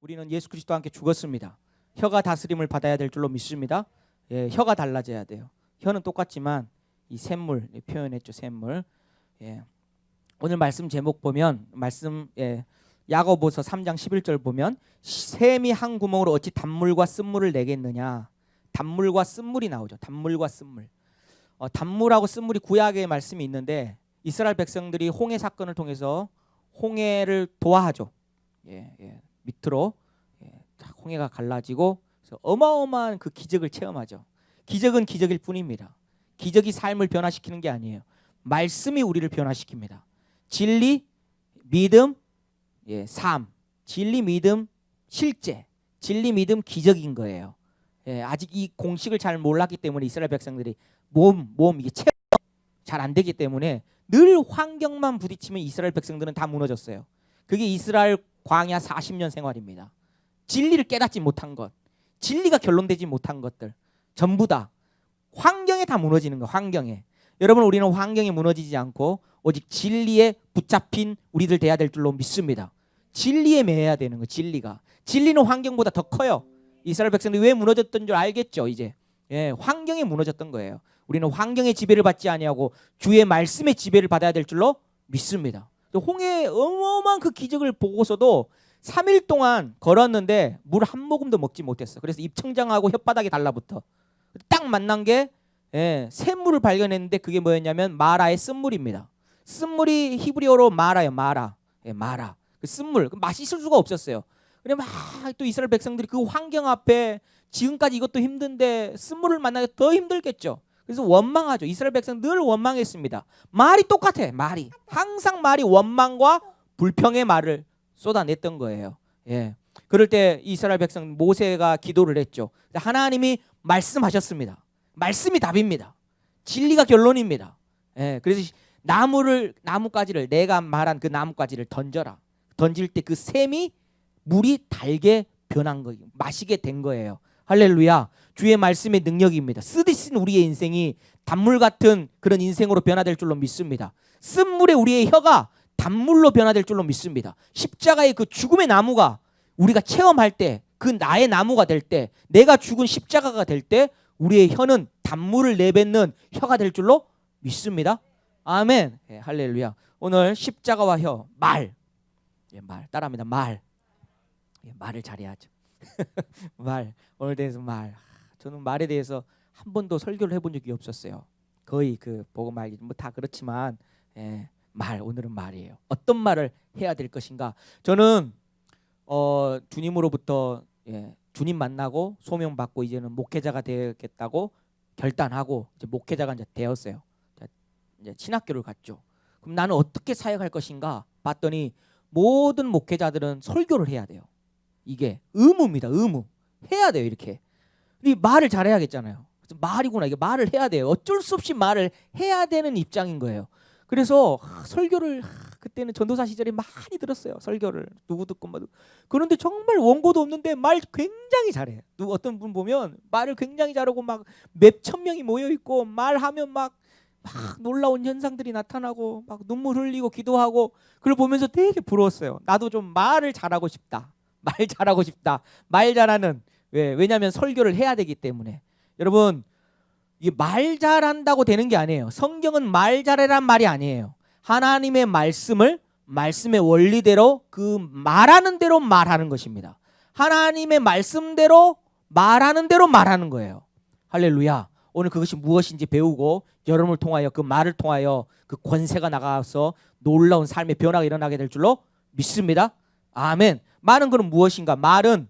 우리는 예수 그리스도와 함께 죽었습니다. 혀가 다스림을 받아야 될 줄로 믿습니다. 예, 혀가 달라져야 돼요. 혀는 똑같지만 이 샘물 표현했죠. 샘물. 예. 오늘 말씀 제목 보면 야고보서 3장 11절 보면 샘이 한 구멍으로 어찌 단물과 쓴물을 내겠느냐. 단물과 쓴물이 나오죠. 단물과 쓴물. 단물하고 쓴물이 구약의 말씀이 있는데 이스라엘 백성들이 홍해 사건을 통해서 홍해를 도하죠. 밑으로 홍해가 갈라지고 어마어마한 그 기적을 체험하죠. 기적은 기적일 뿐입니다. 기적이 삶을 변화시키는 게 아니에요. 말씀이 우리를 변화시킵니다. 진리, 믿음, 삶, 진리, 믿음, 실제, 진리, 믿음, 기적인 거예요. 아직 이 공식을 잘 몰랐기 때문에 이스라엘 백성들이 몸 이게 체험 잘 안 되기 때문에 늘 환경만 부딪히면 이스라엘 백성들은 다 무너졌어요. 그게 이스라엘 광야 40년 생활입니다. 진리를 깨닫지 못한 것, 진리가 결론되지 못한 것들 전부 다 환경에 다 무너지는 거예요. 환경에. 여러분, 우리는 환경에 무너지지 않고 오직 진리에 붙잡힌 우리들 돼야 될 줄로 믿습니다. 진리에 매여야 되는 거예요. 진리는 환경보다 더 커요. 이스라엘 백성들이 왜 무너졌던 줄 알겠죠. 이제 환경에 무너졌던 거예요. 우리는 환경의 지배를 받지 아니하고 주의 말씀의 지배를 받아야 될 줄로 믿습니다. 홍해의 어마어마한 그 기적을 보고서도 3일 동안 걸었는데 물 한 모금도 먹지 못했어. 그래서 입천장하고 혓바닥이 달라붙어. 딱 만난 게 샘물을 발견했는데 그게 뭐였냐면 마라의 쓴물입니다. 쓴물이 히브리어로 마라예요. 마라. 그 쓴물. 맛있을 수가 없었어요. 그래 막 또 이스라엘 백성들이 그 환경 앞에 지금까지 이것도 힘든데 쓴물을 만나기 더 힘들겠죠. 그래서 원망하죠. 이스라엘 백성 늘 원망했습니다. 말이 똑같아. 항상 말이 원망과 불평의 말을 쏟아냈던 거예요. 그럴 때 이스라엘 백성 모세가 기도를 했죠. 하나님이 말씀하셨습니다. 말씀이 답입니다. 진리가 결론입니다. 그래서 나뭇가지를 내가 말한 그 나뭇가지를 던져라. 던질 때 그 샘이 물이 달게 변한 거예요. 마시게 된 거예요. 할렐루야. 주의 말씀의 능력입니다. 쓰디쓴 우리의 인생이 단물 같은 그런 인생으로 변화될 줄로 믿습니다. 쓴물에 우리의 혀가 단물로 변화될 줄로 믿습니다. 십자가의 그 죽음의 나무가 우리가 체험할 때 그 나의 나무가 될 때 내가 죽은 십자가가 될 때 우리의 혀는 단물을 내뱉는 혀가 될 줄로 믿습니다. 아멘. 할렐루야. 오늘 십자가와 혀, 말 따라합니다. 말을 잘해야죠. 오늘 대해서 저는 말에 대해서 한 번도 설교를 해본 적이 없었어요. 거의 그 보고 말기 다 그렇지만 오늘은 말이에요. 어떤 말을 해야 될 것인가. 저는 주님으로부터 주님 만나고 소명 받고 이제는 목회자가 되겠다고 결단하고 이제 목회자가 이제 되었어요. 이제 신학교를 갔죠. 그럼 나는 어떻게 사역할 것인가 봤더니 모든 목회자들은 설교를 해야 돼요. 이게 의무입니다. 의무. 해야 돼요. 이렇게. 이 말을 잘해야겠잖아요. 말이구나. 이게 말을 해야 돼요. 어쩔 수 없이 말을 해야 되는 입장인 거예요. 그래서 설교를 그때는 전도사 시절에 많이 들었어요. 설교를 누구 듣고 막. 그런데 정말 원고도 없는데 말 굉장히 잘해. 어떤 분 보면 말을 굉장히 잘하고 막 몇천 명이 모여 있고 말하면 막 놀라운 현상들이 나타나고 막 눈물 흘리고 기도하고 그걸 보면서 되게 부러웠어요. 나도 좀 말을 잘하고 싶다. 말 잘하는 왜냐하면 설교를 해야 되기 때문에. 여러분, 이게 말 잘한다고 되는 게 아니에요. 성경은 말 잘해란 말이 아니에요. 하나님의 말씀의 원리대로 그 말하는 대로 말하는 것입니다. 하나님의 말씀대로 말하는 대로 말하는 거예요. 할렐루야. 오늘 그것이 무엇인지 배우고 여러분을 통하여 그 말을 통하여 그 권세가 나가서 놀라운 삶의 변화가 일어나게 될 줄로 믿습니다. 아멘. 말은 그럼 무엇인가? 말은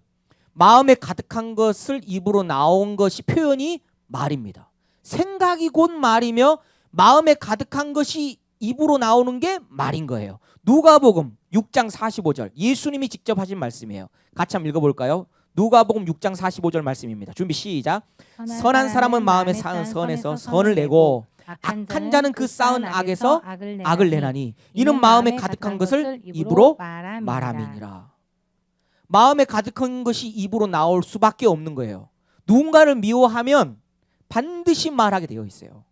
마음에 가득한 것을 입으로 나온 것이 표현이 말입니다. 생각이 곧 말이며 마음에 가득한 것이 입으로 나오는 게 말인 거예요. 누가복음 6장 45절 예수님이 직접 하신 말씀이에요. 같이 한번 읽어볼까요? 누가복음 6장 45절 말씀입니다. 준비 시작. 선한 사람은 마음에 쌓은 선에서 선을 내고 악한 자는 그 쌓은 악에서 악을 내나니 이는 마음에 가득한 것을 입으로 말함이니라. 마음에 가득한 것이 입으로 나올 수밖에 없는 거예요. 누군가를 미워하면 반드시 말하게 되어 있어요.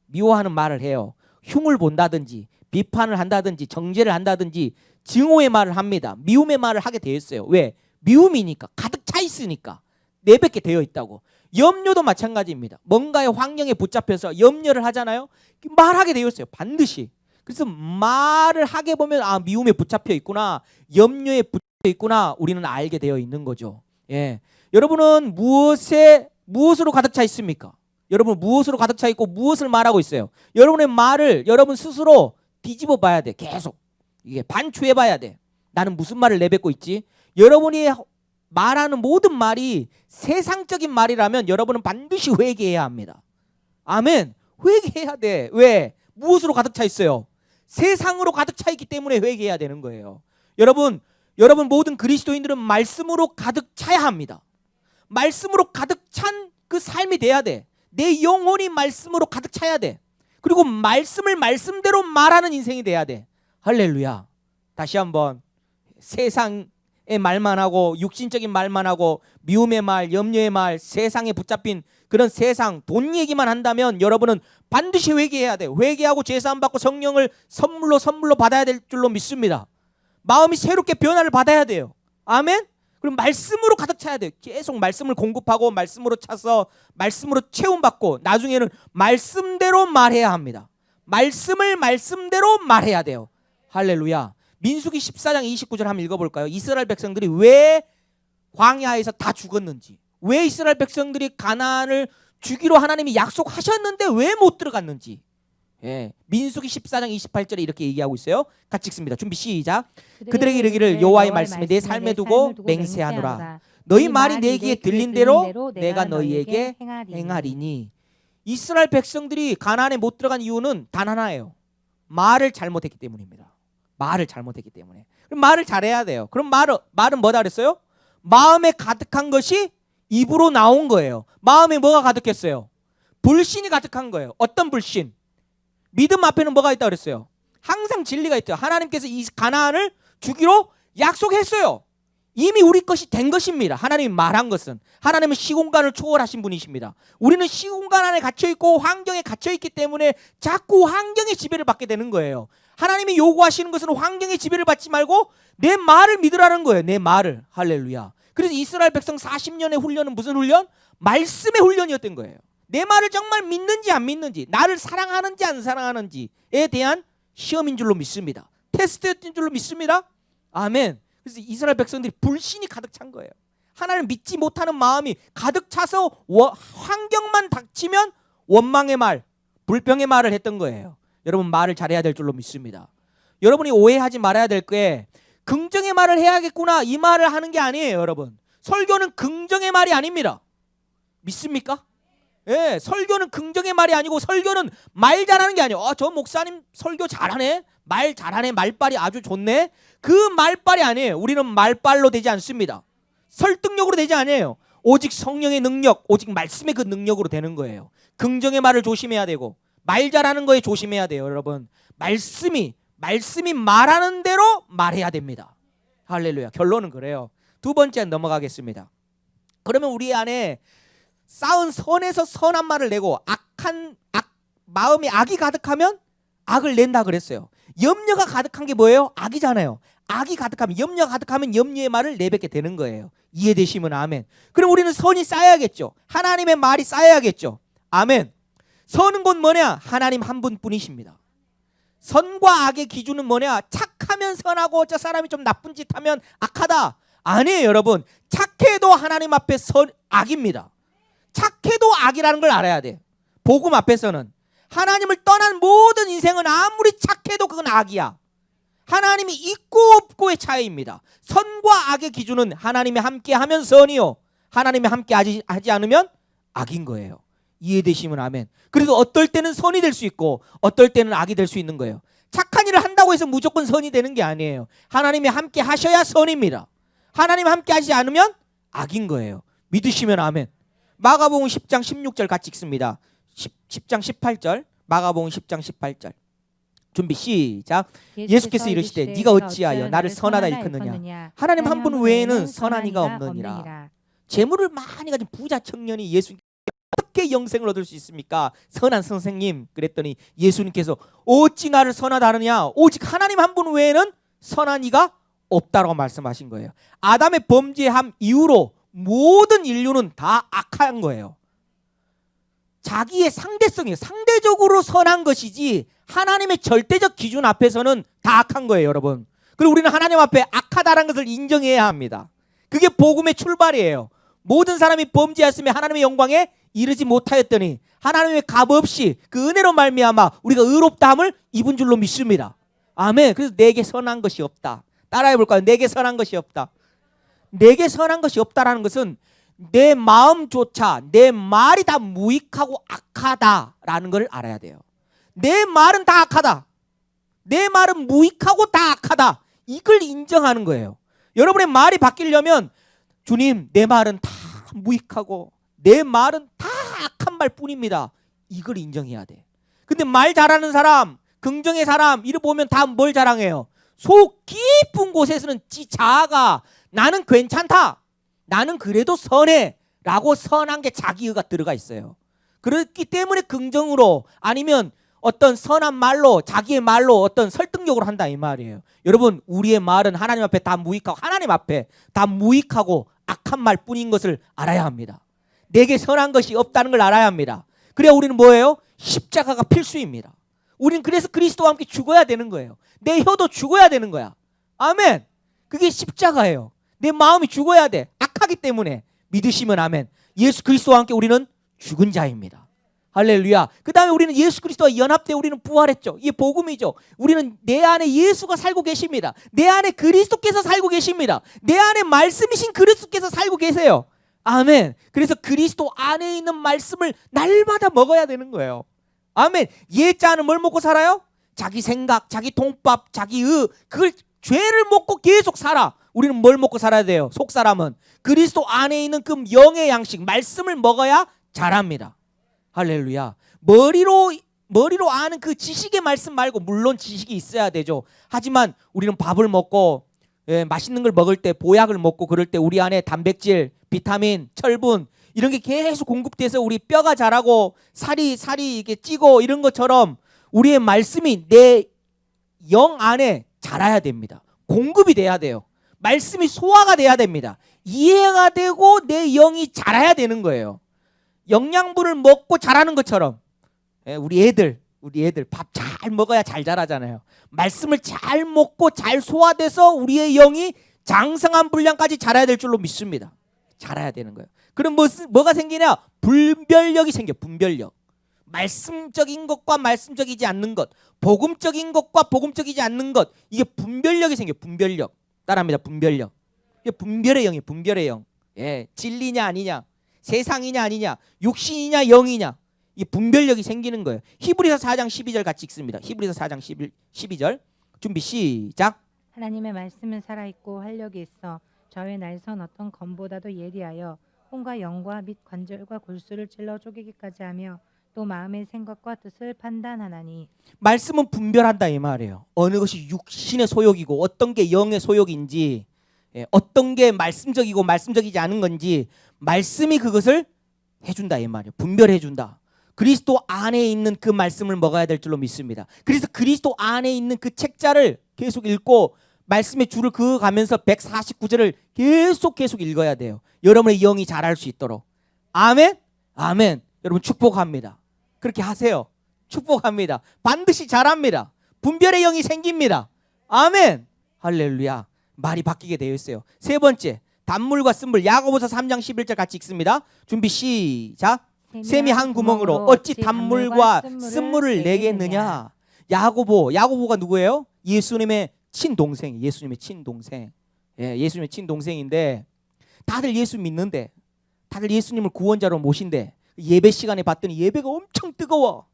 미워하는 말을 해요. 흉을 본다든지 비판을 한다든지 정죄를 한다든지 증오의 말을 합니다. 미움의 말을 하게 되어 있어요. 왜? 미움이니까, 가득 차 있으니까 내뱉게 되어 있다고. 염려도 마찬가지입니다. 뭔가의 환경에 붙잡혀서 염려를 하잖아요. 말하게 되어 있어요. 반드시. 그래서 말을 하게 보면 미움에 붙잡혀 있구나, 염려에 붙잡혀 있구나, 우리는 알게 되어 있는 거죠. 예. 여러분은 무엇으로 가득 차 있습니까? 여러분 무엇으로 가득 차 있고 무엇을 말하고 있어요? 여러분의 말을 여러분 스스로 뒤집어 봐야 돼. 계속 이게 반추해 봐야 돼. 나는 무슨 말을 내뱉고 있지? 여러분이 말하는 모든 말이 세상적인 말이라면 여러분은 반드시 회개해야 합니다. 아멘. 회개해야 돼. 왜? 무엇으로 가득 차 있어요? 세상으로 가득 차 있기 때문에 회개해야 되는 거예요. 여러분 모든 그리스도인들은 말씀으로 가득 차야 합니다. 말씀으로 가득 찬 그 삶이 돼야 돼. 내 영혼이 말씀으로 가득 차야 돼. 그리고 말씀을 말씀대로 말하는 인생이 돼야 돼. 할렐루야. 다시 한번, 세상의 말만 하고 육신적인 말만 하고 미움의 말, 염려의 말, 세상에 붙잡힌 그런 세상 돈 얘기만 한다면 여러분은 반드시 회개해야 돼. 회개하고 제사함 받고 성령을 선물로 받아야 될 줄로 믿습니다. 마음이 새롭게 변화를 받아야 돼요. 아멘. 그럼 말씀으로 가득 차야 돼요. 계속 말씀을 공급하고 말씀으로 차서 말씀으로 채움받고 나중에는 말씀대로 말해야 합니다. 말씀을 말씀대로 말해야 돼요. 할렐루야. 민수기 14장 29절 한번 읽어볼까요? 이스라엘 백성들이 왜 광야에서 다 죽었는지, 왜 이스라엘 백성들이 가나안을 주기로 하나님이 약속하셨는데 왜 못 들어갔는지. 예, 민수기 14장 28절에 이렇게 얘기하고 있어요. 같이 읽습니다. 준비 시작. 그들에게 이르기를 여호와의 말씀에 내 삶에 두고 맹세하노라. 너희 말이 내 귀에 들린 대로 내가 너희에게 행하리니. 이스라엘 백성들이 가나안에 못 들어간 이유는 단 하나예요. 말을 잘못했기 때문입니다. 말을 잘못했기 때문에. 그럼 말을 잘해야 돼요. 그럼 말은 뭐다 그랬어요? 마음에 가득한 것이 입으로 나온 거예요. 마음에 뭐가 가득했어요? 불신이 가득한 거예요. 어떤 불신? 믿음 앞에는 뭐가 있다 그랬어요? 항상 진리가 있죠. 하나님께서 이 가나안을 주기로 약속했어요. 이미 우리 것이 된 것입니다. 하나님이 말한 것은. 하나님은 시공간을 초월하신 분이십니다. 우리는 시공간 안에 갇혀있고 환경에 갇혀있기 때문에 자꾸 환경의 지배를 받게 되는 거예요. 하나님이 요구하시는 것은 환경의 지배를 받지 말고 내 말을 믿으라는 거예요. 내 말을. 할렐루야. 그래서 이스라엘 백성 40년의 훈련은 무슨 훈련? 말씀의 훈련이었던 거예요. 내 말을 정말 믿는지 안 믿는지, 나를 사랑하는지 안 사랑하는지에 대한 시험인 줄로 믿습니다. 테스트였던 줄로 믿습니다. 아멘. 그래서 이스라엘 백성들이 불신이 가득 찬 거예요. 하나님을 믿지 못하는 마음이 가득 차서 환경만 닥치면 원망의 말, 불평의 말을 했던 거예요. 여러분 말을 잘해야 될 줄로 믿습니다. 여러분이 오해하지 말아야 될 게 긍정의 말을 해야겠구나 이 말을 하는 게 아니에요. 여러분 설교는 긍정의 말이 아닙니다. 믿습니까? 예, 설교는 긍정의 말이 아니고 설교는 말 잘하는 게 아니에요. 저 목사님 설교 잘하네, 말 잘하네, 말빨이 아주 좋네. 그 말빨이 아니에요. 우리는 말빨로 되지 않습니다. 설득력으로 되지 않아요. 오직 성령의 능력, 오직 말씀의 그 능력으로 되는 거예요. 긍정의 말을 조심해야 되고 말 잘하는 거에 조심해야 돼요. 여러분 말씀이 말하는 대로 말해야 됩니다. 할렐루야. 결론은 그래요. 두 번째 넘어가겠습니다. 그러면 우리 안에 쌓은 선에서 선한 말을 내고 마음에 악이 가득하면 악을 낸다 그랬어요. 염려가 가득한 게 뭐예요? 악이잖아요. 악이 가득하면, 염려가 가득하면 염려의 말을 내뱉게 되는 거예요. 이해되시면 아멘. 그럼 우리는 선이 쌓여야겠죠. 하나님의 말이 쌓여야겠죠. 아멘. 선은 곧 뭐냐? 하나님 한 분뿐이십니다. 선과 악의 기준은 뭐냐? 착하면 선하고 저 사람이 좀 나쁜 짓 하면 악하다. 아니에요. 여러분 착해도 하나님 앞에 악입니다. 착해도 악이라는 걸 알아야 돼. 복음 앞에서는 하나님을 떠난 모든 인생은 아무리 착해도 그건 악이야. 하나님이 있고 없고의 차이입니다. 선과 악의 기준은 하나님이 함께하면 선이요, 하나님이 함께하지 않으면 악인 거예요. 이해되시면 아멘. 그래서 어떨 때는 선이 될 수 있고 어떨 때는 악이 될 수 있는 거예요. 착한 일을 한다고 해서 무조건 선이 되는 게 아니에요. 하나님이 함께 하셔야 선입니다. 하나님 함께 하지 않으면 악인 거예요. 믿으시면 아멘. 마가복음 10장 16절 같이 읽습니다. 10장 18절, 마가복음 10장 18절. 준비 시작. 예수께서 이르시되 네가 어찌하여 나를 선하다 일컫느냐? 하나님 한 분 외에는 선한 이가 없느니라. 재물을 많이 가진 부자 청년이 예수님께 어떻게 영생을 얻을 수 있습니까? 선한 선생님. 그랬더니 예수님께서 어찌 나를 선하다 하느냐? 오직 하나님 한 분 외에는 선한 이가 없다라고 말씀하신 거예요. 아담의 범죄함 이후로 모든 인류는 다 악한 거예요. 자기의 상대성이에요. 상대적으로 선한 것이지 하나님의 절대적 기준 앞에서는 다 악한 거예요, 여러분. 그리고 우리는 하나님 앞에 악하다는 것을 인정해야 합니다. 그게 복음의 출발이에요. 모든 사람이 범죄하였으며 하나님의 영광에 이르지 못하였더니 하나님의 값없이 그 은혜로 말미암아 우리가 의롭다함을 입은 줄로 믿습니다. 아멘. 그래서 내게 선한 것이 없다. 따라해 볼까요? 내게 선한 것이 없다. 내게 선한 것이 없다라는 것은 내 마음조차 내 말이 다 무익하고 악하다라는 걸 알아야 돼요. 내 말은 다 악하다. 내 말은 무익하고 다 악하다. 이걸 인정하는 거예요. 여러분의 말이 바뀌려면 주님, 내 말은 다 무익하고 내 말은 다 악한 말뿐입니다. 이걸 인정해야 돼. 근데 말 잘하는 사람, 긍정의 사람 이를 보면 다 뭘 자랑해요? 속 깊은 곳에서는 지 자아가 나는 괜찮다. 나는 그래도 선해. 라고 선한 게 자기의가 들어가 있어요. 그렇기 때문에 긍정으로 아니면 어떤 선한 말로 자기의 말로 어떤 설득력으로 한다 이 말이에요. 여러분 우리의 말은 하나님 앞에 다 무익하고 하나님 앞에 다 무익하고 악한 말뿐인 것을 알아야 합니다. 내게 선한 것이 없다는 걸 알아야 합니다. 그래야 우리는 뭐예요? 십자가가 필수입니다. 우리는 그래서 그리스도와 함께 죽어야 되는 거예요. 내 혀도 죽어야 되는 거야. 아멘. 그게 십자가예요. 내 마음이 죽어야 돼. 악하기 때문에. 믿으시면 아멘. 예수 그리스도와 함께 우리는 죽은 자입니다. 할렐루야. 그 다음에 우리는 예수 그리스도와 연합되어 우리는 부활했죠. 이게 복음이죠. 우리는 내 안에 예수가 살고 계십니다. 내 안에 그리스도께서 살고 계십니다. 내 안에 말씀이신 그리스도께서 살고 계세요. 아멘. 그래서 그리스도 안에 있는 말씀을 날마다 먹어야 되는 거예요. 아멘. 옛자는 뭘 먹고 살아요? 자기 생각, 자기 통밥, 자기 그걸 죄를 먹고 계속 살아. 우리는 뭘 먹고 살아야 돼요? 속사람은 그리스도 안에 있는 그 영의 양식, 말씀을 먹어야 자랍니다. 할렐루야. 머리로 아는 그 지식의 말씀 말고 물론 지식이 있어야 되죠. 하지만 우리는 밥을 먹고 맛있는 걸 먹을 때 보약을 먹고 그럴 때 우리 안에 단백질, 비타민, 철분 이런 게 계속 공급돼서 우리 뼈가 자라고 살이 이렇게 찌고 이런 것처럼 우리의 말씀이 내 영 안에 자라야 됩니다. 공급이 돼야 돼요. 말씀이 소화가 돼야 됩니다. 이해가 되고 내 영이 자라야 되는 거예요. 영양분을 먹고 자라는 것처럼 우리 애들 밥 잘 먹어야 잘 자라잖아요. 말씀을 잘 먹고 잘 소화돼서 우리의 영이 장성한 분량까지 자라야 될 줄로 믿습니다. 자라야 되는 거예요. 그럼 뭐가 생기냐? 분별력이 생겨. 분별력. 말씀적인 것과 말씀적이지 않는 것, 복음적인 것과 복음적이지 않는 것, 이게 분별력이 생겨. 분별력. 따라합니다. 분별력. 이게 분별의 영이에요. 분별의 영. 진리냐 아니냐, 세상이냐 아니냐, 육신이냐 영이냐, 이 분별력이 생기는 거예요. 히브리서 4장 12절 같이 읽습니다. 히브리서 4장 12절 준비 시작. 하나님의 말씀은 살아있고 활력이 있어 저의 날선 어떤 검보다도 예리하여 혼과 영과 및 관절과 골수를 찔러 쪼개기까지 하며 또 마음의 생각과 뜻을 판단하나니. 말씀은 분별한다 이 말이에요. 어느 것이 육신의 소욕이고 어떤 게 영의 소욕인지, 어떤 게 말씀적이고 말씀적이지 않은 건지 말씀이 그것을 해준다 이 말이에요. 분별해준다. 그리스도 안에 있는 그 말씀을 먹어야 될 줄로 믿습니다. 그래서 그리스도 안에 있는 그 책자를 계속 읽고 말씀의 줄을 그어가면서 149절을 계속 읽어야 돼요. 여러분의 영이 자랄 수 있도록. 아멘. 아멘. 여러분 축복합니다. 그렇게 하세요. 축복합니다. 반드시 자랍니다. 분별의 영이 생깁니다. 아멘. 할렐루야. 말이 바뀌게 되어 있어요. 세 번째, 단물과 쓴물. 야고보서 3장 11절 같이 읽습니다. 준비 시작. 샘이 한 구멍으로 어찌 단물과 쓴물을 내겠느냐. 야고보가 누구예요? 예수님의 친동생. 예수님의 친동생인데 다들 예수 믿는데, 다들 예수님을 구원자로 모신데 예배 시간에 봤더니 예배가 엄청 뜨거워.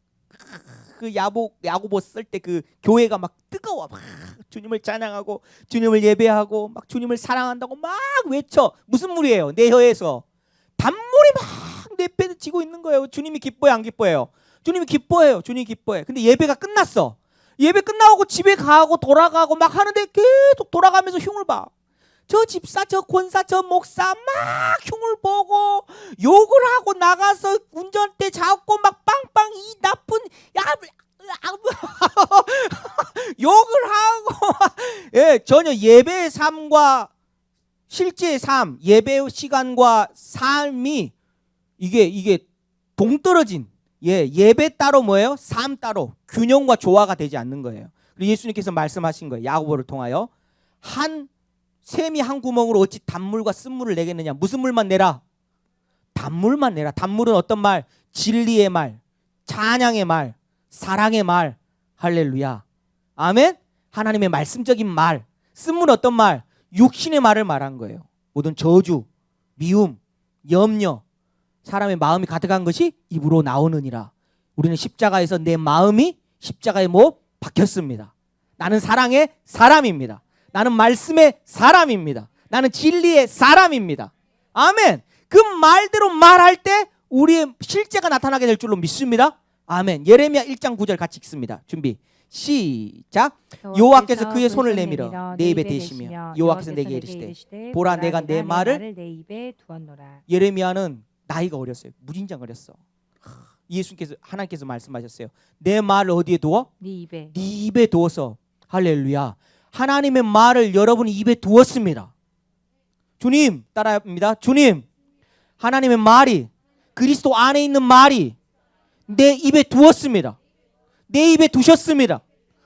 그 야고보 쓸 때 그 교회가 막 뜨거워. 막 주님을 찬양하고 주님을 예배하고 막 주님을 사랑한다고 막 외쳐. 무슨 물이에요? 내 혀에서 단물이 막 내빼지고 있는 거예요. 주님이 기뻐요, 안 기뻐해요? 주님이 기뻐해요. 주님이 기뻐해. 근데 예배가 끝났어. 예배 끝나고 집에 가고 돌아가고 막 하는데 계속 돌아가면서 흉을 봐. 저 집사, 저 권사, 저 목사 막 흉을 보고 욕을 하고 나가서 운전대 잡고 막 빵빵 이 나쁜 욕을 하고 예, 전혀 예배의 삶과 실제의 삶, 예배 시간과 삶이 이게 동떨어진 예배 따로 뭐예요? 삶 따로 균형과 조화가 되지 않는 거예요. 그리고 예수님께서 말씀하신 거예요. 야고보를 통하여 한 샘이 한 구멍으로 어찌 단물과 쓴물을 내겠느냐. 무슨 물만 내라? 단물만 내라. 단물은 어떤 말? 진리의 말, 찬양의 말, 사랑의 말. 할렐루야. 아멘. 하나님의 말씀적인 말. 쓴물은 어떤 말? 육신의 말을 말한 거예요. 모든 저주, 미움, 염려, 사람의 마음이 가득한 것이 입으로 나오느니라. 우리는 십자가에서 내 마음이 십자가에 못 박혔습니다. 나는 사랑의 사람입니다. 나는 말씀의 사람입니다. 나는 진리의 사람입니다. 아멘. 그 말대로 말할 때 우리의 실제가 나타나게 될 줄로 믿습니다. 아멘. 예레미야 1장 9절 같이 읽습니다. 준비 시작. 여호와께서 그의 손을 내밀어 내 입에 대시며 여호와께서 내게 이르시되 보라 내가 내 말을 내 입에 두었노라. 예레미야는 나이가 어렸어요. 무진장 어렸어. 예수님께서 하나님께서 말씀하셨어요. 내 말을 어디에 두어? 네 입에. 네 입에 두어서. 할렐루야. 하나님의 말을 여러분이 입에 두었습니다. 주님 따라합니다. 주님, 하나님의 말이 그리스도 안에 있는 말이 내 입에 두었습니다. 내 입에 두셨습니다.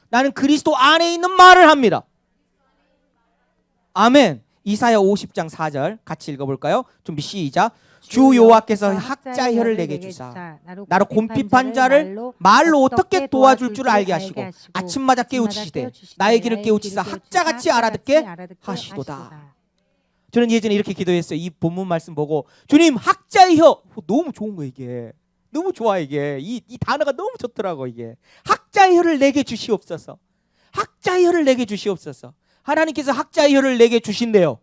나는 그리스도 안에 있는 말을 합니다. 아멘. 이사야 50장 4절 같이 읽어볼까요? 준비 시작. 주 여호와께서 학자의 혀를 내게 주사 나로 곰핍한 자를 말로 어떻게 도와줄 줄 알게 하시고 아침마다 깨우치시되 나의 길을 깨우치사 학자같이 알아듣게 하시도다. 저는 예전에 이렇게 기도했어요. 이 본문 말씀 보고 주님 학자의 혀. 너무 좋은 거 이게. 너무 좋아 이게. 이 단어가 너무 좋더라고 이게. 학자의 혀를 내게 주시옵소서. 학자의 혀를 내게 주시옵소서. 하나님께서 학자의 혀를 내게 주신대요.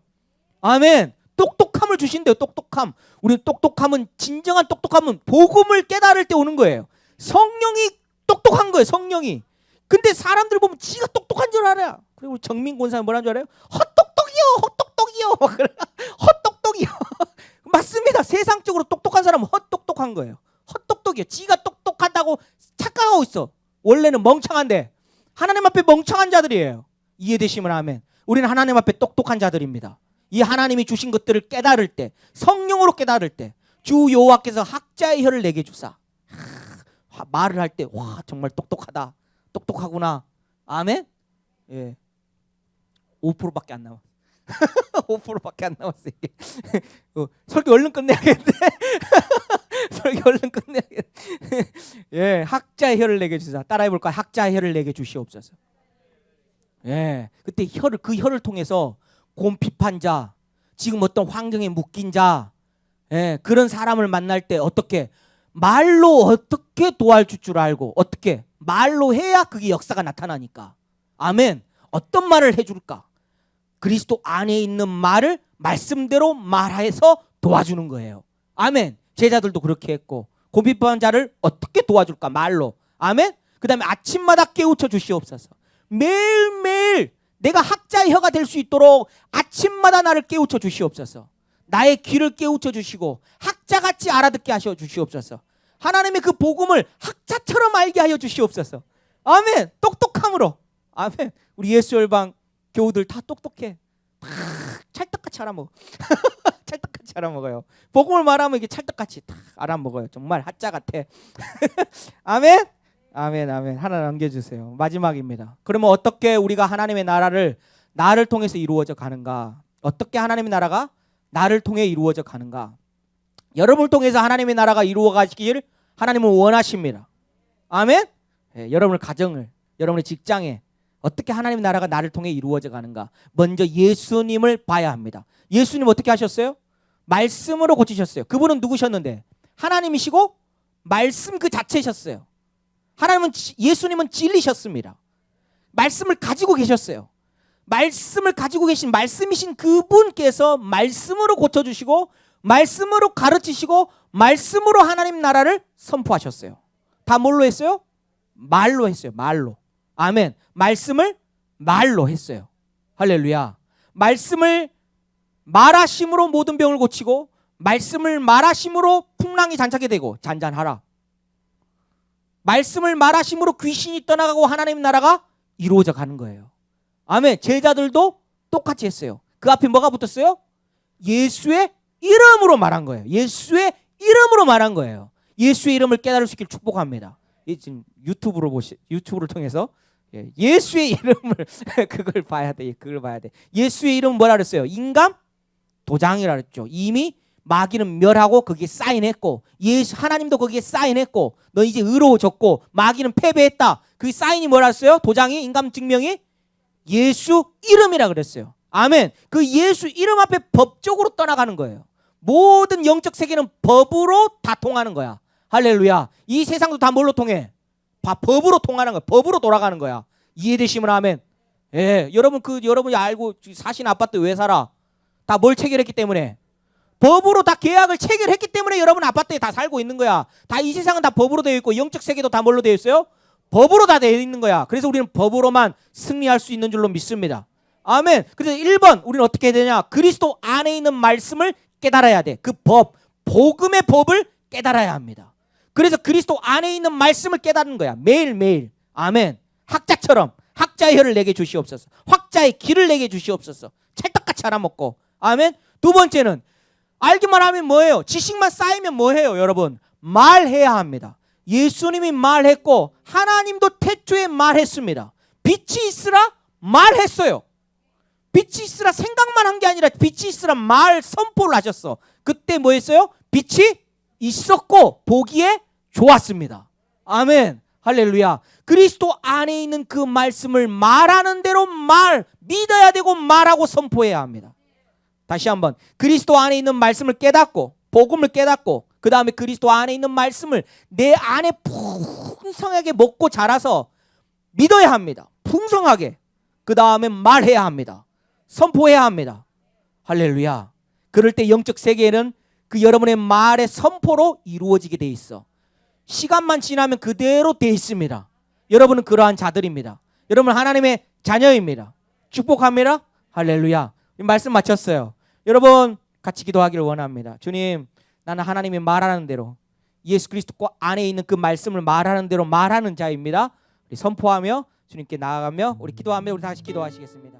아멘. 똑똑함을 주신대요. 똑똑함. 우리 똑똑함은 진정한 똑똑함은 복음을 깨달을 때 오는 거예요. 성령이 똑똑한 거예요. 성령이. 근데 사람들 보면 지가 똑똑한 줄 알아요. 그리고 정민 권사님 뭐라는 줄 알아요? 헛똑똑이요. 헛똑똑이요. 헛똑똑이요. 맞습니다. 세상적으로 똑똑한 사람은 헛똑똑한 거예요. 헛똑똑이요. 지가 똑똑하다고 착각하고 있어. 원래는 멍청한데 하나님 앞에 멍청한 자들이에요. 이해되시면 아멘. 우리는 하나님 앞에 똑똑한 자들입니다. 이 하나님이 주신 것들을 깨달을 때, 성령으로 깨달을 때 주 여호와께서 학자의 혀를 내게 주사. 말을 할 때 와 정말 똑똑하다. 똑똑하구나. 아멘. 예. 5%밖에 안 남았어. 5%밖에 안 남았어 이게. 설교 얼른 끝내야겠는데. 설교 얼른 끝내야겠는데. 예, 학자의 혀를 내게 주사. 따라해 볼까요? 학자의 혀를 내게 주시옵소서. 예, 그때 그 혀를 통해서 곰핍한 자, 지금 어떤 환경에 묶인 자, 예, 그런 사람을 만날 때 어떻게 말로 어떻게 도와줄 줄 알고 어떻게 말로 해야 그게 역사가 나타나니까. 아멘. 어떤 말을 해줄까? 그리스도 안에 있는 말을 말씀대로 말해서 도와주는 거예요. 아멘. 제자들도 그렇게 했고 곰핍한 자를 어떻게 도와줄까? 말로. 아멘. 그 다음에 아침마다 깨우쳐 주시옵소서. 매일매일 내가 학자의 혀가 될 수 있도록 아침마다 나를 깨우쳐 주시옵소서. 나의 귀를 깨우쳐 주시고 학자같이 알아듣게 하셔 주시옵소서. 하나님의 그 복음을 학자처럼 알게 하여 주시옵소서. 아멘. 똑똑함으로. 아멘. 우리 예수열방 교우들 다 똑똑해. 다 찰떡같이 알아먹어. 찰떡같이 알아먹어요. 복음을 말하면 이게 찰떡같이 다 알아먹어요. 정말 학자 같아. 아멘. 아멘, 아멘. 하나 남겨주세요. 마지막입니다. 그러면 어떻게 우리가 하나님의 나라를 나를 통해서 이루어져 가는가? 어떻게 하나님의 나라가 나를 통해 이루어져 가는가? 여러분을 통해서 하나님의 나라가 이루어 가시길 하나님은 원하십니다. 아멘. 예, 여러분의 가정을, 여러분의 직장에 어떻게 하나님의 나라가 나를 통해 이루어져 가는가? 먼저 예수님을 봐야 합니다. 예수님 어떻게 하셨어요? 말씀으로 고치셨어요. 그분은 누구셨는데? 하나님이시고 말씀 그 자체셨어요. 하나님은 예수님은 진리셨습니다. 말씀을 가지고 계셨어요. 말씀을 가지고 계신 말씀이신 그분께서 말씀으로 고쳐주시고 말씀으로 가르치시고 말씀으로 하나님 나라를 선포하셨어요. 다 뭘로 했어요? 말로 했어요. 말로. 아멘. 말씀을 말로 했어요. 할렐루야. 말씀을 말하심으로 모든 병을 고치고 말씀을 말하심으로 풍랑이 잔차게 되고 잔잔하라. 말씀을 말하심으로 귀신이 떠나가고 하나님 나라가 이루어져 가는 거예요. 아멘. 제자들도 똑같이 했어요. 그 앞에 뭐가 붙었어요? 예수의 이름으로 말한 거예요. 예수의 이름으로 말한 거예요. 예수의 이름을 깨달을 수 있길 축복합니다. 지금 유튜브를 통해서 예수의 이름을 그걸 봐야 돼. 그걸 봐야 돼. 예수의 이름은 뭐라 그랬어요? 인감 도장이라 그랬죠. 이미 마귀는 멸하고 거기에 사인했고 하나님도 거기에 사인했고 너 이제 의로워졌고 마귀는 패배했다. 그 사인이 뭐라 했어요? 도장이 인감 증명이 예수 이름이라 그랬어요. 아멘. 그 예수 이름 앞에 법적으로 떠나가는 거예요. 모든 영적 세계는 법으로 다 통하는 거야. 할렐루야. 이 세상도 다 뭘로 통해? 법으로 통하는 거야. 법으로 돌아가는 거야. 이해되시면 아멘. 예, 여러분이 알고 사신 아파트 왜 살아? 다 뭘 체결했기 때문에? 법으로 다 계약을 체결했기 때문에 여러분 아파트에 다 살고 있는 거야. 다 이 세상은 다 법으로 되어 있고 영적 세계도 다 뭘로 되어 있어요? 법으로 다 되어 있는 거야. 그래서 우리는 법으로만 승리할 수 있는 줄로 믿습니다. 아멘. 그래서 1번 우리는 어떻게 해야 되냐? 그리스도 안에 있는 말씀을 깨달아야 돼. 그 법, 복음의 법을 깨달아야 합니다. 그래서 그리스도 안에 있는 말씀을 깨닫는 거야. 매일매일. 아멘. 학자처럼 학자의 혀를 내게 주시옵소서. 학자의 길을 내게 주시옵소서. 찰떡같이 알아먹고. 아멘. 두 번째는 알기만 하면 뭐예요? 지식만 쌓이면 뭐해요? 여러분 말해야 합니다. 예수님이 말했고 하나님도 태초에 말했습니다. 빛이 있으라 말했어요. 빛이 있으라 생각만 한 게 아니라 빛이 있으라 말 선포를 하셨어. 그때 뭐 했어요? 빛이 있었고 보기에 좋았습니다. 아멘. 할렐루야. 그리스도 안에 있는 그 말씀을 말하는 대로 믿어야 되고 말하고 선포해야 합니다. 다시 한번 그리스도 안에 있는 말씀을 깨닫고 복음을 깨닫고 그 다음에 그리스도 안에 있는 말씀을 내 안에 풍성하게 먹고 자라서 믿어야 합니다. 풍성하게. 그 다음에 말해야 합니다. 선포해야 합니다. 할렐루야. 그럴 때 영적 세계에는 그 여러분의 말의 선포로 이루어지게 돼 있어. 시간만 지나면 그대로 돼 있습니다. 여러분은 그러한 자들입니다. 여러분 하나님의 자녀입니다. 축복합니다. 할렐루야. 말씀 마쳤어요. 여러분 같이 기도하기를 원합니다. 주님, 나는 하나님이 말하는 대로 예수 그리스도 안에 있는 그 말씀을 말하는 대로 말하는 자입니다. 우리 선포하며 주님께 나아가며 우리 기도하며 우리 다시 기도하시겠습니다.